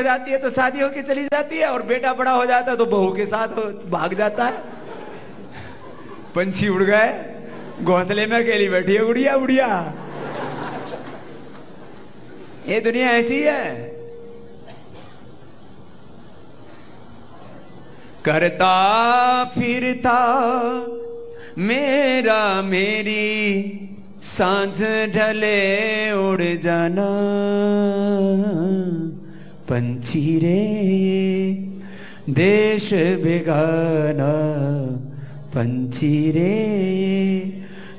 जाती है तो शादी होके चली जाती है, और बेटा बड़ा हो जाता है तो बहू के साथ भाग जाता है। पंछी उड़ गए, घोंसले में अकेली बैठी है गुड़िया बुढ़िया। ये दुनिया ऐसी है। करता फिरता मेरा मेरी सांझ ढले उड़ जाना, पंछी रे देश बेगाना, पंछी रे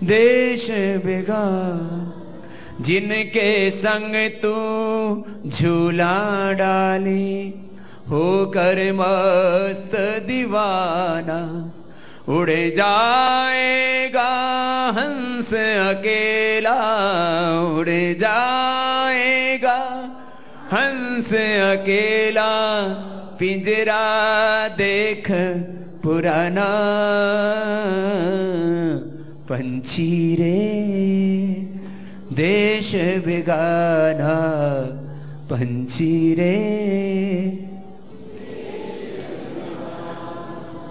देश बेगाना। जिनके संग तू झूला डाले होकर मस्त दीवाना, उड़ जाएगा हंस अकेला, उड़ जाएगा हंस अकेला, पिंजरा देख पुराना, पंछी रे देश बेगाना, पंछी रे।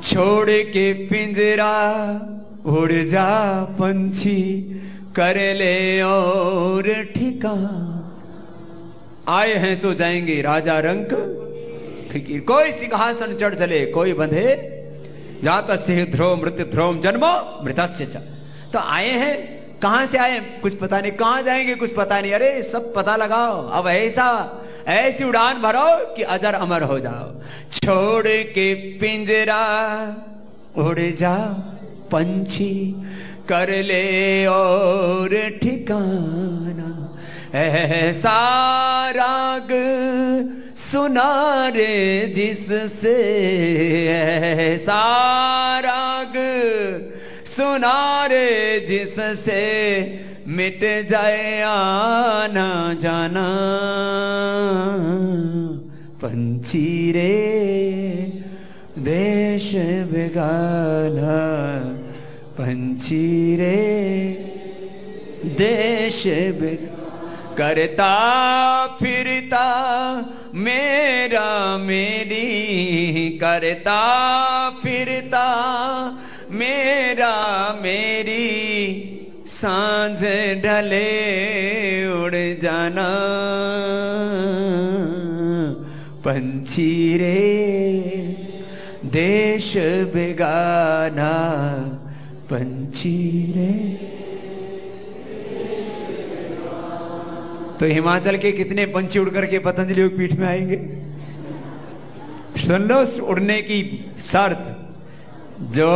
छोड़ के पिंजरा उड़ जा पंछी, कर ले और ठिकाना। आए हैं सो जाएंगे राजा रंक फिकीर, कोई सिंहासन चढ़ चले कोई बंधे, जात से ध्रुव मृत्यु ध्रुव जन्मो मृतस्य च। तो आए हैं, कहां से आए कुछ पता नहीं, कहां जाएंगे कुछ पता नहीं। अरे सब पता लगाओ, अब ऐसी उड़ान भरो कि अजर अमर हो जाओ। छोड़ के पिंजरा उड़ जा पंछी, कर ले और ठिकाना, ऐसा राग सुना रे जिससे, ऐसा राग सुना रे जिससे मिट जाए आना जाना, पंछी रे देश बेगाना, पंछी रे देश बेगाना। करता फिरता मेरा मेरी, करता फिरता मेरा मेरी, सांझ ढले उड़ जाना, पंछी रे देश बेगाना, पंछी रे। तो हिमाचल के कितने पंछी उड़ करके पतंजलि की पीठ में आएंगे? सुन लो उड़ने की शर्त, जो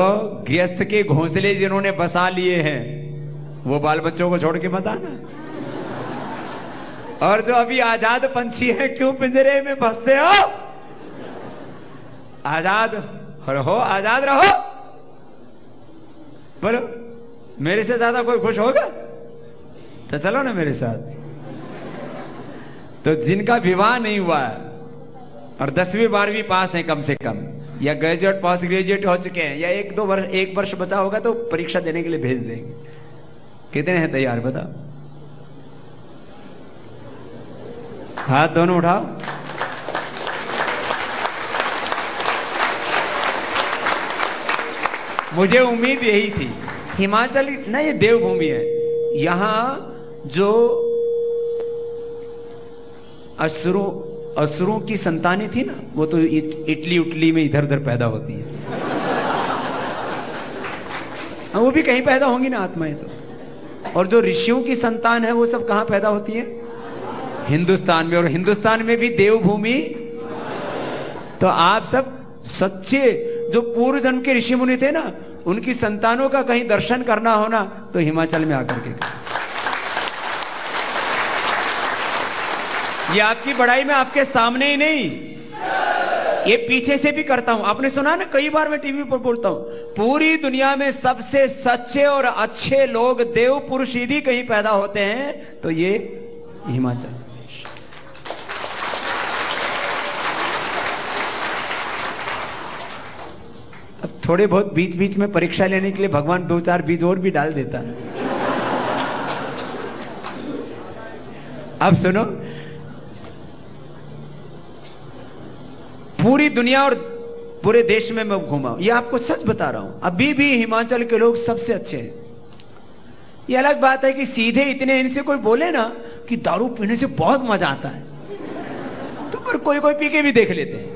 गृहस्थ के घोंसले जिन्होंने बसा लिए हैं वो बाल बच्चों को छोड़ के मत आना, और जो अभी आजाद पंछी हैं क्यों पिंजरे में फंसते हो? आजाद रहो, आजाद रहो। बोलो मेरे से ज्यादा कोई खुश होगा तो चलो ना मेरे साथ। तो जिनका विवाह नहीं हुआ है और 10वीं 12वीं पास है कम से कम, या ग्रेजुएट पास ग्रेजुएट हो चुके हैं, या एक वर्ष बचा होगा तो परीक्षा देने के लिए भेज देंगे। कितने हैं तैयार बताओ? हाथ दोनों उठाओ। मुझे उम्मीद यही थी। हिमाचल ना ये देवभूमि है, यहां जो असुरों की संतानें थी ना, वो तो इटली उटली में इधर उधर पैदा होती है। वो भी कहीं पैदा होंगी ना आत्माएं तो। और जो ऋषियों की संतान है वो सब कहां पैदा होती है? हिंदुस्तान में। और हिंदुस्तान में भी देवभूमि। तो आप सब सच्चे जो पूर्व जन्म के ऋषि मुनि थे ना, उनकी संतानों का कहीं दर्शन करना हो ना तो हिमाचल में आकर के। ये आपकी बड़ाई में आपके सामने ही नहीं, ये पीछे से भी करता हूं। आपने सुना ना, कई बार मैं टीवी पर बोलता हूं, पूरी दुनिया में सबसे सच्चे और अच्छे लोग देव पुरुष यदि कहीं पैदा होते हैं तो ये हिमाचल। अब थोड़े बहुत बीच बीच में परीक्षा लेने के लिए भगवान 2-4 बीज और भी डाल देता है। अब सुनो, पूरी दुनिया और पूरे देश में मैं घूमा, ये आपको सच बता रहा हूं। अभी भी हिमाचल के लोग सबसे अच्छे हैं। ये अलग बात है कि सीधे इतने इनसे कोई बोले ना कि दारू पीने से बहुत मजा आता है, तो पर कोई कोई पी के भी देख लेते हैं।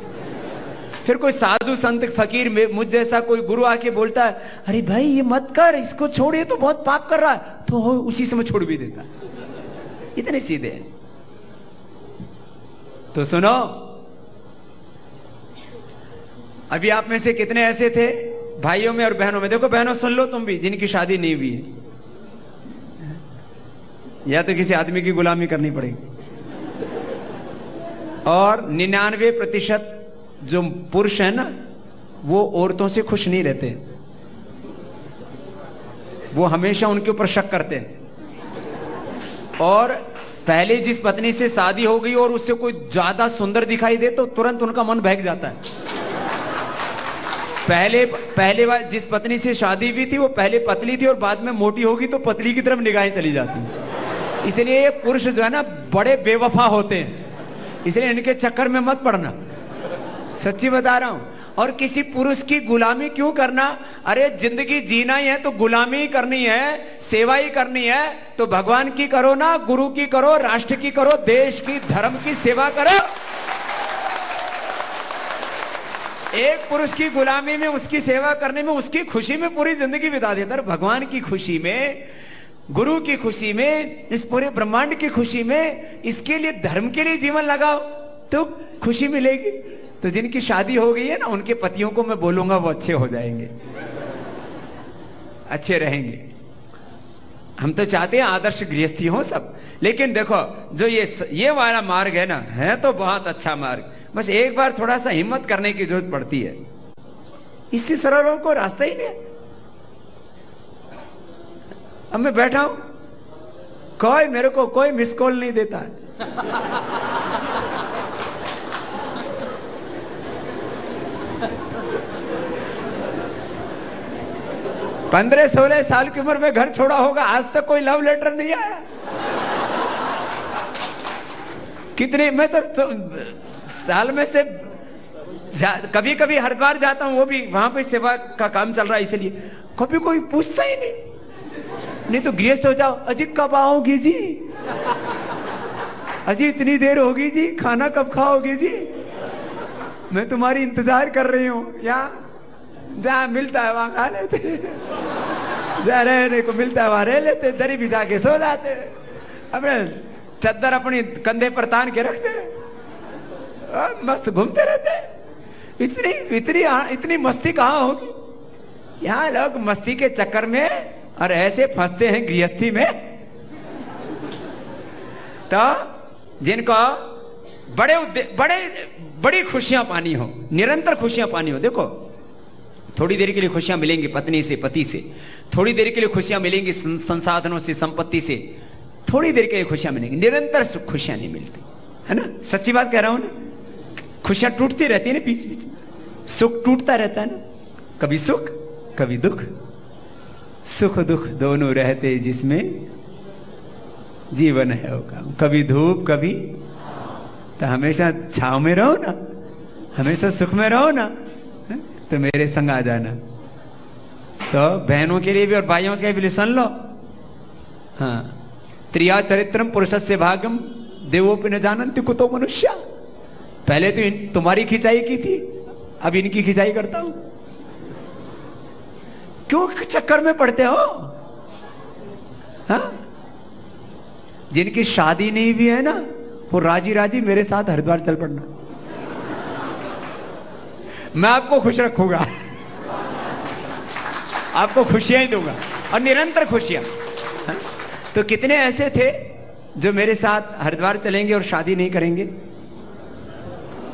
फिर कोई साधु संत फकीर में मुझ जैसा कोई गुरु आके बोलता है, अरे भाई ये मत कर, इसको छोड़िए तो बहुत पाप कर रहा है, तो उसी समय छोड़ भी देता। इतने सीधे हैं। तो सुनो, अभी आप में से कितने ऐसे थे भाइयों में और बहनों में, देखो बहनों सुन लो तुम भी, जिनकी शादी नहीं हुई है, या तो किसी आदमी की गुलामी करनी पड़ेगी। और 99% जो पुरुष है ना, वो औरतों से खुश नहीं रहते, वो हमेशा उनके ऊपर शक करते हैं। और पहले जिस पत्नी से शादी हो गई और उससे कोई ज्यादा सुंदर दिखाई दे तो तुरंत उनका मन बहक जाता है। पहले जिस पत्नी से शादी हुई थी वो पहले पतली थी और बाद में मोटी होगी तो पतली की तरफ निगाहें चली जाती हैं। इसलिए ये पुरुष जो है ना बड़े बेवफा होते हैं, इसलिए इनके चक्कर में मत पड़ना, सच्ची बता रहा हूं। और किसी पुरुष की गुलामी क्यों करना? अरे जिंदगी जीना ही है तो गुलामी ही करनी है, सेवा ही करनी है, तो भगवान की करो ना, गुरु की करो, राष्ट्र की करो, देश की, धर्म की सेवा करो। एक पुरुष की गुलामी में, उसकी सेवा करने में, उसकी खुशी में पूरी जिंदगी बिता देता है। भगवान की खुशी में, गुरु की खुशी में, इस पूरे ब्रह्मांड की खुशी में, इसके लिए, धर्म के लिए जीवन लगाओ तो खुशी मिलेगी। तो जिनकी शादी हो गई है ना, उनके पतियों को मैं बोलूंगा वो अच्छे हो जाएंगे, अच्छे रहेंगे। हम तो चाहते हैं आदर्श गृहस्थी हो सब, लेकिन देखो जो ये वाला मार्ग है ना, है तो बहुत अच्छा मार्ग, बस एक बार थोड़ा सा हिम्मत करने की जरूरत पड़ती है। इससे सरल को रास्ता ही नहीं। अब मैं बैठा हूं, कोई मेरे को कोई मिस कॉल नहीं देता है। 15-16 साल की उम्र में घर छोड़ा होगा, आज तक कोई लव लेटर नहीं आया। कितने, मैं तो साल में से कभी कभी हरिद्वार जाता हूं, वो भी वहां पे सेवा का काम चल रहा है, इसलिए कभी कोई पूछता ही नहीं तो गृहस्थ हो जाओ, अजी कब आओगी जी, अजी इतनी देर होगी जी, खाना कब खाओगी जी, मैं तुम्हारी इंतजार कर रही हूं। यहाँ जहां मिलता है वहां खा लेते, जहां रहने को मिलता है वहां रह लेते, दरी बिछा के सो जाते, अपने चद्दर अपनी कंधे पर तान के रखते, मस्त घूमते रहते। इतनी मस्ती कहां होगी? यहाँ लोग मस्ती के चक्कर में और ऐसे फंसते हैं गृहस्थी में। तो जिनको बड़ी खुशियां पानी हो, निरंतर खुशियां पानी हो, देखो थोड़ी देर के लिए खुशियां मिलेंगी पत्नी से, पति से, थोड़ी देर के लिए खुशियां मिलेंगी संसाधनों से, संपत्ति से, थोड़ी देर के लिए खुशियां मिलेंगी, निरंतर खुशियां नहीं मिलती, है ना? सच्ची बात कह रहा हूं ना। खुशियां टूटती रहती है ना बीच बीच में, सुख टूटता रहता है ना, कभी सुख कभी दुख, सुख दुख दोनों रहते जिसमें जीवन है होगा, कभी धूप कभी, तो हमेशा छाव में रहो ना, हमेशा सुख में रहो ना, तो मेरे संग आ जाना। तो बहनों के लिए भी और भाइयों के लिए सुन लो, हाँ, त्रिया चरित्रम पुरुषस्य भाग्यम देवोपि न जानन्ति कुतो मनुष्य। पहले तो तुम्हारी खिंचाई की थी, अब इनकी खिंचाई करता हूं। क्यों चक्कर में पड़ते हो? हाँ, जिनकी शादी नहीं हुई है ना, वो राजी राजी मेरे साथ हरिद्वार चल पड़ना, मैं आपको खुश रखूंगा, आपको खुशियां ही दूंगा और निरंतर खुशियां। तो कितने ऐसे थे जो मेरे साथ हरिद्वार चलेंगे और शादी नहीं करेंगे?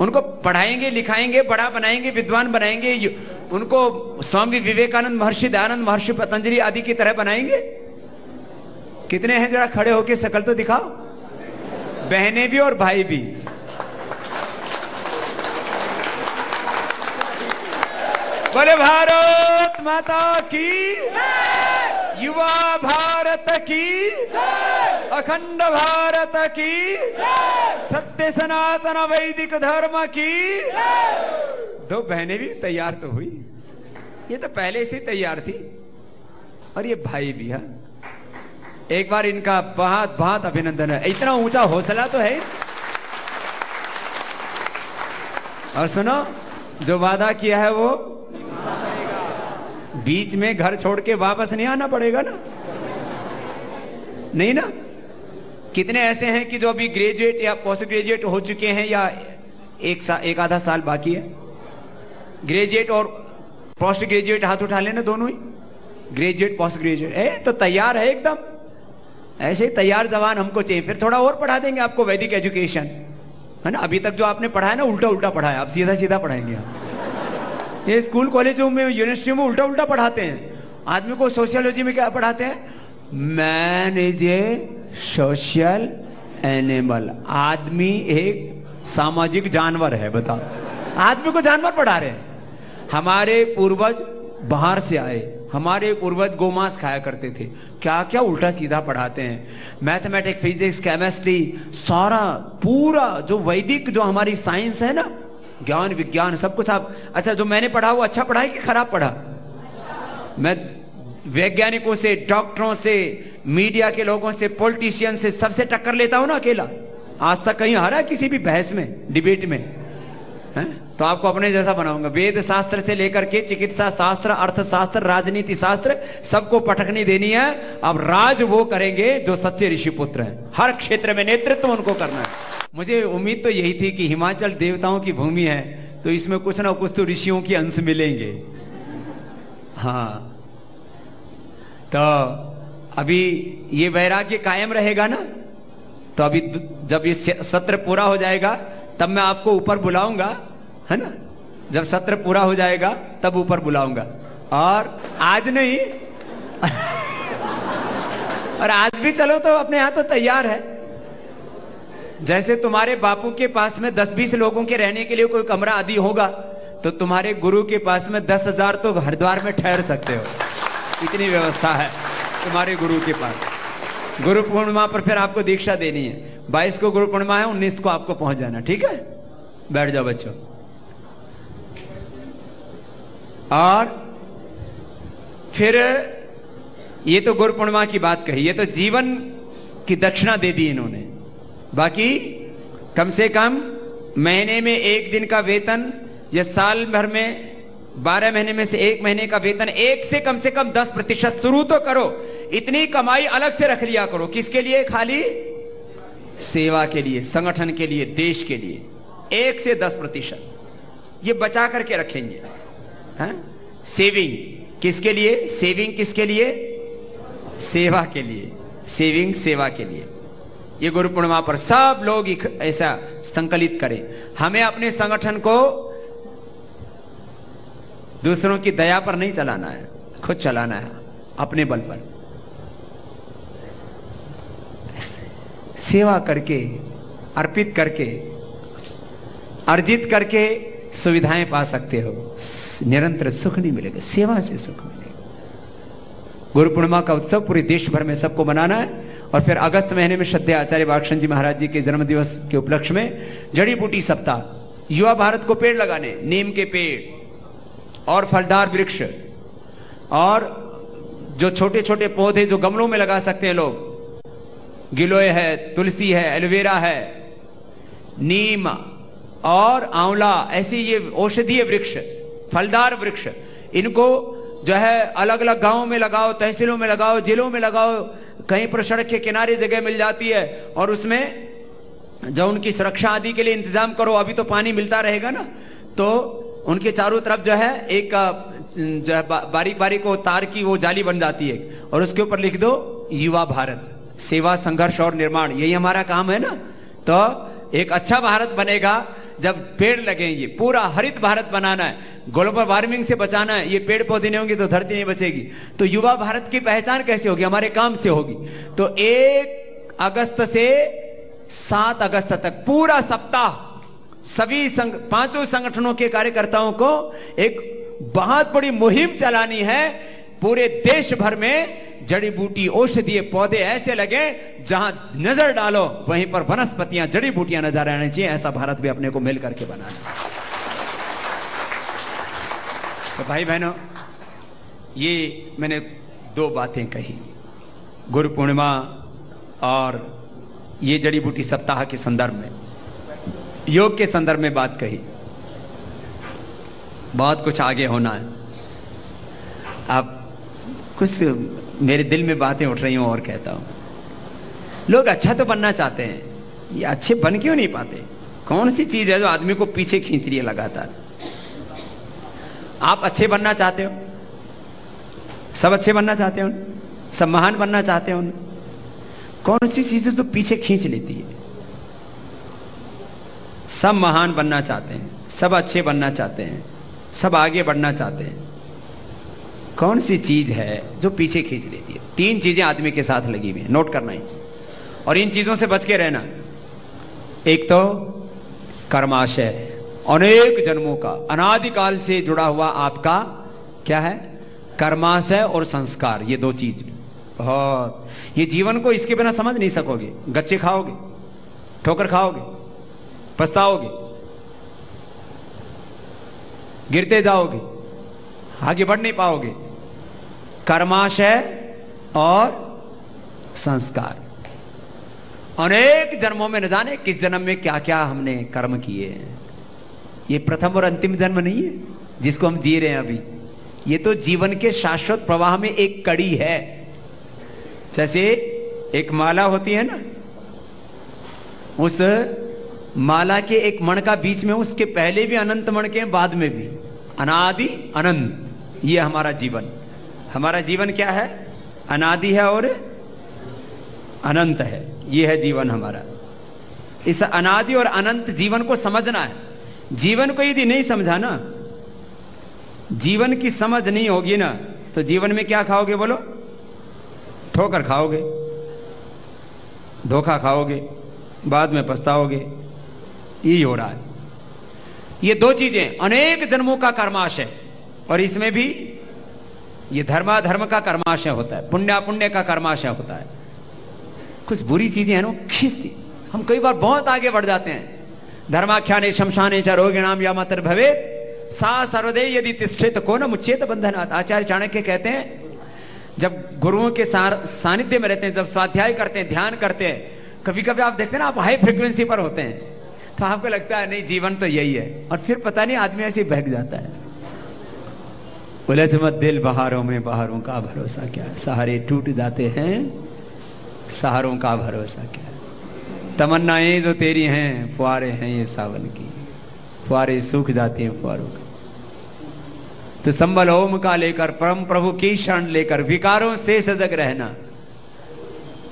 उनको पढ़ाएंगे, लिखाएंगे, बड़ा बनाएंगे, विद्वान बनाएंगे, उनको स्वामी विवेकानंद, महर्षि दयानंद, महर्षि पतंजलि आदि की तरह बनाएंगे। कितने हैं? जरा खड़े होके शकल तो दिखाओ, बहनें भी और भाई भी। बोले भारत माता की, युवा भारत की, अखंड भारत की, सत्य सनातन वैदिक धर्म की। दो बहनें भी तैयार तो हुई, ये तो पहले से तैयार थी, और ये भाई भी है। एक बार इनका बहुत बहुत अभिनंदन है, इतना ऊंचा हौसला तो है। और सुनो, जो वादा किया है वो बीच में घर छोड़ के वापस नहीं आना पड़ेगा ना, नहीं ना। कितने ऐसे हैं कि जो अभी ग्रेजुएट या पोस्ट ग्रेजुएट हो चुके हैं, या एक आधा साल बाकी है। ग्रेजुएट और पोस्ट ग्रेजुएट हाथ उठा लेना, दोनों ही, ग्रेजुएट पोस्ट ग्रेजुएट तो तैयार है एकदम। ऐसे तैयार जवान हमको चाहिए। फिर थोड़ा और पढ़ा देंगे आपको वैदिक एजुकेशन, है ना। अभी तक जो आपने पढ़ा है ना, उल्टा उल्टा पढ़ा है, आप सीधा सीधा पढ़ाएंगे आप। ये स्कूल कॉलेजों में यूनिवर्सिटियों में उल्टा उल्टा पढ़ाते हैं। आदमी को सोशियोलॉजी में क्या पढ़ाते हैं? Man is a social animal. आदमी एक सामाजिक जानवर है। बताओ, आदमी को जानवर पढ़ा रहे हैं। हमारे पूर्वज बाहर से आए, हमारे पूर्वज गोमांस खाया करते थे। क्या क्या उल्टा सीधा पढ़ाते हैं। मैथमेटिक्स, फिजिक्स, केमिस्ट्री, सारा पूरा जो वैदिक जो हमारी साइंस है ना, ज्ञान विज्ञान सब कुछ आप। अच्छा, जो मैंने पढ़ा वो अच्छा पढ़ा है कि खराब पढ़ा? मैं वैज्ञानिकों से, डॉक्टरों से, मीडिया के लोगों से, पॉलिटिशियन से, सबसे टक्कर लेता हूं ना अकेला। आज तक कहीं हारा किसी भी बहस में, डिबेट में है? तो आपको अपने जैसा बनाऊंगा। वेद शास्त्र से लेकर के चिकित्सा शास्त्र, अर्थशास्त्र, राजनीति शास्त्र, सबको पटकनी देनी है। अब राज वो करेंगे जो सच्चे ऋषि पुत्र हैं। हर क्षेत्र में नेतृत्व उनको करना है। मुझे उम्मीद तो यही थी कि हिमाचल देवताओं की भूमि है, तो इसमें कुछ ना कुछ तो ऋषियों के अंश मिलेंगे। हाँ, तो अभी ये वैराग्य कायम रहेगा ना। तो अभी जब ये सत्र पूरा हो जाएगा तब मैं आपको ऊपर बुलाऊंगा, है ना। जब सत्र पूरा हो जाएगा तब ऊपर बुलाऊंगा, और आज नहीं और आज भी चलो तो अपने यहां तो तैयार है। जैसे तुम्हारे बापू के पास में 10-20 लोगों के रहने के लिए कोई कमरा आदि होगा, तो तुम्हारे गुरु के पास में 10,000 तो हरिद्वार में ठहर सकते हो। इतनी व्यवस्था है तुम्हारे गुरु के पास। गुरु पूर्णिमा पर फिर आपको दीक्षा देनी है। 22 को गुरु पूर्णिमा है, 19 को आपको पहुंच जाना। ठीक है, बैठ जाओ बच्चों। और फिर ये तो गुरु पूर्णिमा की बात कही, ये तो जीवन की दक्षिणा दे दी इन्होंने। बाकी कम से कम महीने में 1 दिन का वेतन, या साल भर में 12 महीने में से 1 महीने का वेतन, एक से कम 10% शुरू तो करो। इतनी कमाई अलग से रख लिया करो। किसके लिए? खाली सेवा के लिए, संगठन के लिए, देश के लिए। 1 से 10% ये बचा करके रखेंगे। सेविंग किसके लिए? सेविंग किसके लिए? सेवा के लिए। सेविंग सेवा के लिए। ये गुरु पूर्णिमा पर सब लोग ऐसा संकलित करें। हमें अपने संगठन को दूसरों की दया पर नहीं चलाना है, खुद चलाना है अपने बल पर। सेवा करके, अर्पित करके, अर्जित करके सुविधाएं पा सकते हो। निरंतर सुख नहीं मिलेगा, सेवा से सुख मिलेगा। गुरु पूर्णिमा का उत्सव पूरे देश भर में सबको मनाना है। और फिर अगस्त महीने में श्रद्धेय आचार्य बालकृष्ण जी महाराज जी के जन्म दिवस के उपलक्ष्य में जड़ी बूटी सप्ताह, युवा भारत को पेड़ लगाने, नीम के पेड़ और फलदार वृक्ष, और जो छोटे छोटे पौधे जो गमलों में लगा सकते हैं लोग, गिलोय है, तुलसी है, एलोवेरा है, नीम और आंवला, ऐसे ये औषधीय वृक्ष, फलदार वृक्ष, इनको जो है अलग अलग गांवों में लगाओ, तहसीलों में लगाओ, जिलों में लगाओ। कहीं पर सड़क के किनारे जगह मिल जाती है, और उसमें जो उनकी सुरक्षा आदि के लिए इंतजाम करो। अभी तो पानी मिलता रहेगा ना, तो उनके चारों तरफ जो है एक जो है बारीक बारीक वो तार की वो जाली बन जाती है, और उसके ऊपर लिख दो युवा भारत, सेवा, संघर्ष और निर्माण। यही हमारा काम है ना। तो एक अच्छा भारत बनेगा जब पेड़ लगेंगे। पूरा हरित भारत बनाना है, ग्लोबल वार्मिंग से बचाना है। ये पेड़ पौधे नहीं होंगे तो धरती नहीं बचेगी। तो युवा भारत की पहचान कैसे होगी? हमारे काम से होगी। तो 1 अगस्त से 7 अगस्त तक पूरा सप्ताह सभी पांचों संगठनों के कार्यकर्ताओं को एक बहुत बड़ी मुहिम चलानी है। पूरे देश भर में जड़ी बूटी औषधीय पौधे ऐसे लगे जहां नजर डालो वहीं पर वनस्पतियां जड़ी बूटियां नजर आनी चाहिए। ऐसा भारत भी अपने को मिल करके बनाना। तो भाई बहनों, ये मैंने दो बातें कही, गुरु पूर्णिमा और ये जड़ी बूटी सप्ताह के संदर्भ में, योग के संदर्भ में बात कही। बहुत कुछ आगे होना है। अब कुछ मेरे दिल में बातें उठ रही हूं और कहता हूं, लोग अच्छा तो बनना चाहते हैं, ये अच्छे बन क्यों नहीं पाते? कौन सी चीज है जो आदमी को पीछे खींच रही है लगातार? आप अच्छे बनना चाहते हो, सब अच्छे बनना चाहते हो, सब महान बनना चाहते हो, कौन सी चीजें तो पीछे खींच लेती है? सब महान बनना चाहते हैं, सब अच्छे बनना चाहते हैं, सब आगे बढ़ना चाहते हैं, कौन सी चीज है जो पीछे खींच लेती है? तीन चीजें आदमी के साथ लगी हुई है, नोट करना ही चाहिए और इन चीजों से बच के रहना। एक तो कर्माशय, अनेक जन्मों का अनादिकाल से जुड़ा हुआ आपका क्या है? कर्माशय और संस्कार। ये दो चीज बहुत, ये जीवन को इसके बिना समझ नहीं सकोगे। गच्चे खाओगे, ठोकर खाओगे, पछताओगे, गिरते जाओगे, आगे बढ़ नहीं पाओगे। कर्माशय और संस्कार, अनेक जन्मों में न जाने किस जन्म में क्या क्या हमने कर्म किए हैं। ये प्रथम और अंतिम जन्म नहीं है जिसको हम जी रहे हैं अभी, ये तो जीवन के शाश्वत प्रवाह में एक कड़ी है। जैसे एक माला होती है ना, उस माला के एक मण का बीच में, उसके पहले भी अनंत मण के, बाद में भी अनादि अनंत। ये हमारा जीवन, हमारा जीवन क्या है? अनादि है और अनंत है। ये है जीवन हमारा। इस अनादि और अनंत जीवन को समझना है। जीवन को यदि नहीं समझा ना, जीवन की समझ नहीं होगी ना, तो जीवन में क्या खाओगे बोलो? ठोकर खाओगे, धोखा खाओगे, बाद में पछताओगे। यही हो रहा है। ये दो चीजें, अनेक जन्मों का कर्माशय, और इसमें भी ये धर्माधर्म का कर्माशय होता है, पुण्यापुण्य का कर्माशय होता है। कुछ बुरी चीजें हैं ना, खींचती। हम कई बार बहुत आगे बढ़ जाते हैं। धर्माख्याने शमशाने च रोगिणाम या मातर भवे सा सर्वदे यदि तिष्ठेत को न मुच्चेत बंधनात्। आचार्य चाणक्य कहते हैं, जब गुरुओं के सानिध्य में रहते हैं, जब स्वाध्याय करते हैं, ध्यान करते हैं, कभी कभी आप देखते हैं ना, आप हाई फ्रीक्वेंसी पर होते हैं, तो आपको लगता है नहीं जीवन तो यही है, और फिर पता नहीं आदमी ऐसे बहक जाता है। उलझ मत दिल बहारों में, बहारों का भरोसा क्या है? सहारे टूट जाते हैं, सहारों का भरोसा क्या है? तमन्नाएं जो तेरी हैं फुहारे हैं ये सावन की, फुहारे सूख जाते हैं फुहारों का। तो संबल ओम का लेकर, परम प्रभु की शरण लेकर, विकारों से सजग रहना।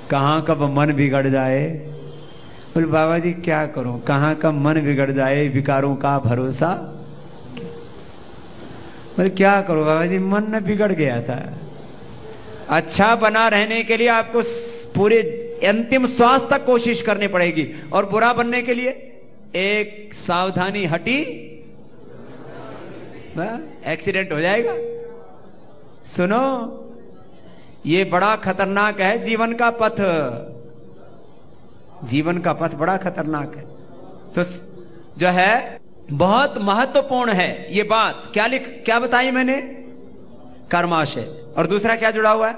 कहां कब मन बिगड़ जाए, बोले बाबा जी क्या करूं, कहां कब मन बिगड़ जाए, विकारों का भरोसा। बोले क्या करूं बाबा जी, मन न बिगड़ गया था। अच्छा बना रहने के लिए आपको पूरे अंतिम श्वास तक कोशिश करनी पड़ेगी, और बुरा बनने के लिए एक सावधानी हटी, एक्सीडेंट हो जाएगा। सुनो, ये बड़ा खतरनाक है जीवन का पथ। जीवन का पथ बड़ा खतरनाक है। तो जो है बहुत महत्वपूर्ण है ये बात। क्या बताई मैंने? कर्माशय, और दूसरा क्या जुड़ा हुआ है?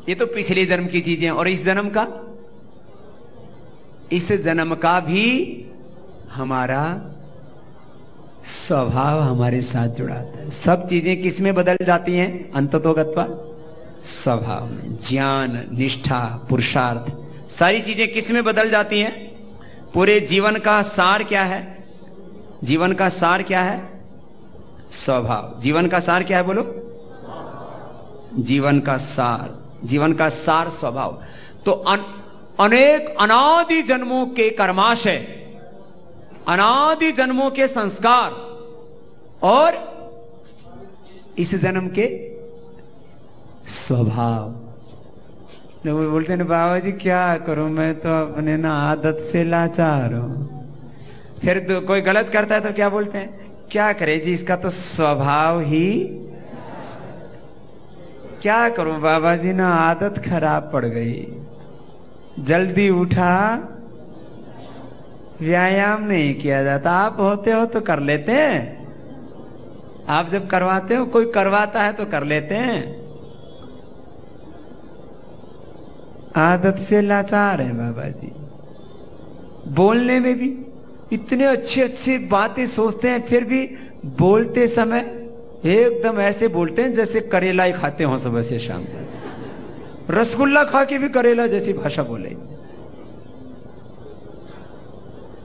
ये तो पिछले जन्म की चीजें, और इस जन्म का, इस जन्म का भी हमारा स्वभाव हमारे साथ जुड़ाता है। सब चीजें किस में बदल जाती हैं? अंततोगत्वा स्वभाव में। ज्ञान, निष्ठा, पुरुषार्थ, सारी चीजें किस में बदल जाती हैं? पूरे जीवन का सार क्या है? जीवन का सार क्या है? स्वभाव। जीवन का सार क्या है बोलो? जीवन का सार, जीवन का सार स्वभाव। तो अनेक अनादि जन्मों के कर्माशय, अनादि जन्मों के संस्कार, और इस जन्म के स्वभाव। लोग बोलते हैं बाबा जी क्या करूं, मैं तो अपने ना आदत से लाचार हूं। फिर तो कोई गलत करता है तो क्या बोलते हैं? क्या करे जी, इसका तो स्वभाव ही। क्या करूं बाबा जी ना, आदत खराब पड़ गई। जल्दी उठा, व्यायाम नहीं किया जाता। आप होते हो तो कर लेते हैं, आप जब करवाते हो, कोई करवाता है तो कर लेते हैं। आदत से लाचार है बाबा जी। बोलने में भी इतने अच्छे अच्छे बातें सोचते हैं, फिर भी बोलते समय एकदम ऐसे बोलते हैं जैसे करेला ही खाते हो सुबह से शाम तक। रसगुल्ला खा के भी करेला जैसी भाषा बोले।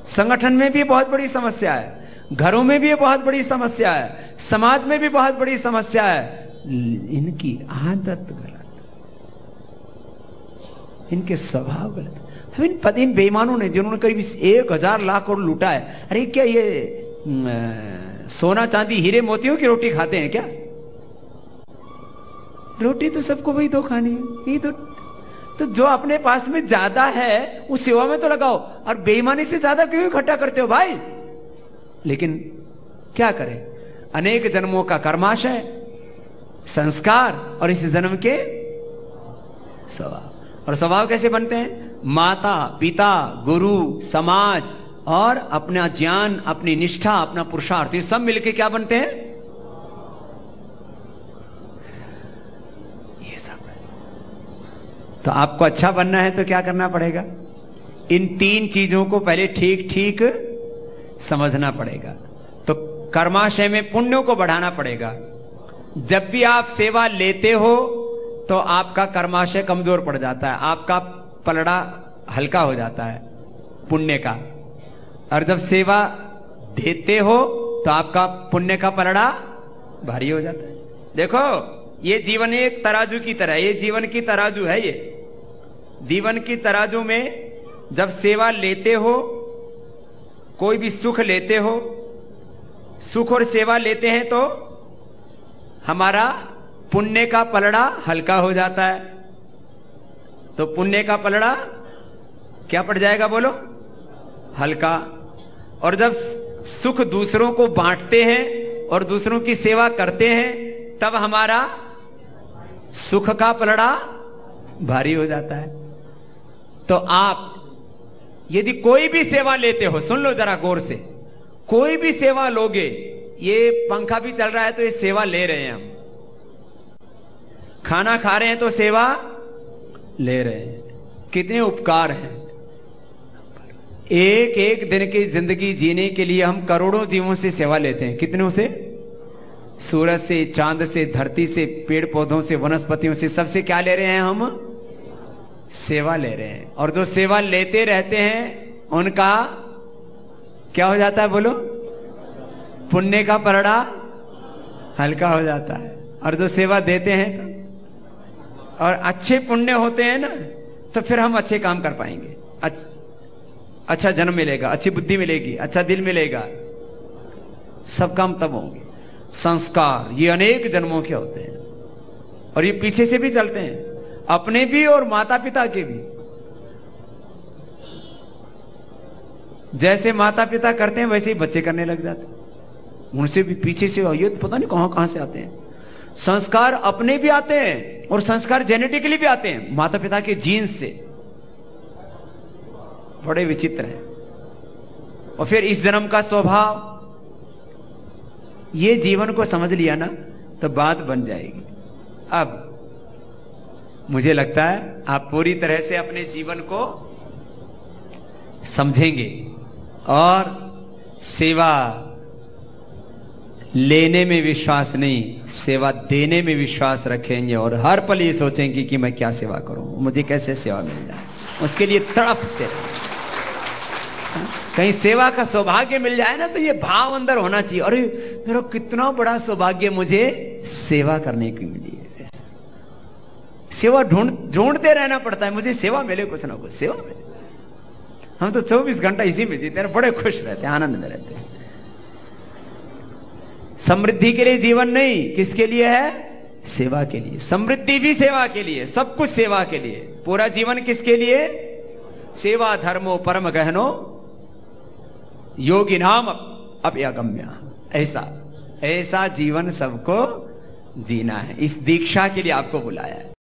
संगठन में भी बहुत बड़ी समस्या है, घरों में भी बहुत बड़ी समस्या है, समाज में भी बहुत बड़ी समस्या है। इनकी आदत गलत, इनके स्वभाव गलत। हम इन बेईमानों ने, जिन्होंने करीब 1000 लाख करोड़ लूटा है, अरे क्या ये सोना चांदी हीरे मोतियों की रोटी खाते हैं क्या? रोटी तो सबको वही दो खानी है, यही तो जो अपने पास में ज्यादा है उस सेवा में तो लगाओ, और बेईमानी से ज्यादा क्यों इकट्ठा करते हो भाई? लेकिन क्या करें, अनेक जन्मों का कर्माशय, संस्कार, और इस जन्म के स्वभाव। और स्वभाव कैसे बनते हैं? माता पिता, गुरु, समाज और अपना ज्ञान, अपनी निष्ठा, अपना पुरुषार्थ, ये सब मिलके क्या बनते हैं? ये सब है। तो आपको अच्छा बनना है तो क्या करना पड़ेगा? इन 3 चीजों को पहले ठीक ठीक समझना पड़ेगा। तो कर्माशय में पुण्यों को बढ़ाना पड़ेगा। जब भी आप सेवा लेते हो तो आपका कर्माशय कमजोर पड़ जाता है, आपका पलड़ा हल्का हो जाता है पुण्य का। और जब सेवा देते हो तो आपका पुण्य का पलड़ा भारी हो जाता है। देखो, ये जीवन एक तराजू की तरह, ये जीवन की तराजू है। ये जीवन की तराजू में जब सेवा लेते हो, कोई भी सुख लेते हो, सुख और सेवा लेते हैं तो हमारा पुण्य का पलड़ा हल्का हो जाता है। तो पुण्य का पलड़ा क्या पड़ जाएगा बोलो? हल्का। और जब सुख दूसरों को बांटते हैं और दूसरों की सेवा करते हैं, तब हमारा सुख का पलड़ा भारी हो जाता है। तो आप यदि कोई भी सेवा लेते हो, सुन लो जरा गौर से, कोई भी सेवा लोगे, ये पंखा भी चल रहा है तो ये सेवा ले रहे हैं हम, खाना खा रहे हैं तो सेवा ले रहे हैं। कितने उपकार हैं। एक एक दिन की जिंदगी जीने के लिए हम करोड़ों जीवों से सेवा लेते हैं। कितनों से? सूरज से, चांद से, धरती से, पेड़ पौधों से, वनस्पतियों से, सबसे क्या ले रहे हैं हम? सेवा ले रहे हैं। और जो सेवा लेते रहते हैं उनका क्या हो जाता है बोलो? पुण्य का पलड़ा हल्का हो जाता है। और जो सेवा देते हैं तो, और अच्छे पुण्य होते हैं ना, तो फिर हम अच्छे काम कर पाएंगे, अच्छा जन्म मिलेगा, अच्छी बुद्धि मिलेगी, अच्छा दिल मिलेगा, सब काम तब होंगे। संस्कार ये अनेक जन्मों के होते हैं और ये पीछे से भी चलते हैं, अपने भी और माता पिता के भी। जैसे माता पिता करते हैं वैसे ही बच्चे करने लग जाते हैं। उनसे भी पीछे से, ये पता नहीं कहां से आते हैं। संस्कार अपने भी आते हैं और संस्कार जेनेटिकली भी आते हैं, माता पिता के जीन्स से। बड़े विचित्र हैं। और फिर इस जन्म का स्वभाव, ये जीवन को समझ लिया ना तो बात बन जाएगी। अब मुझे लगता है आप पूरी तरह से अपने जीवन को समझेंगे और सेवा लेने में विश्वास नहीं, सेवा देने में विश्वास रखेंगे और हर पल ये सोचेंगे कि मैं क्या सेवा करूं, मुझे कैसे सेवा मिल जाए, उसके लिए तड़पते। कहीं सेवा का सौभाग्य मिल जाए ना तो ये भाव अंदर होना चाहिए, अरे मेरा कितना बड़ा सौभाग्य मुझे सेवा करने की मिली है। सेवा ढूंढते रहना पड़ता है, मुझे सेवा मिले, कुछ ना कुछ सेवा मिले। हम तो 24 घंटा इसी में जीते हैं, बड़े खुश रहते हैं, आनंद में रहते हैं। समृद्धि के लिए जीवन नहीं, किसके लिए है? सेवा के लिए। समृद्धि भी सेवा के लिए, सब कुछ सेवा के लिए। पूरा जीवन किसके लिए? सेवा धर्मो परम गहनो योगी नाम अभ्यागम्य। ऐसा ऐसा जीवन सबको जीना है। इस दीक्षा के लिए आपको बुलाया है।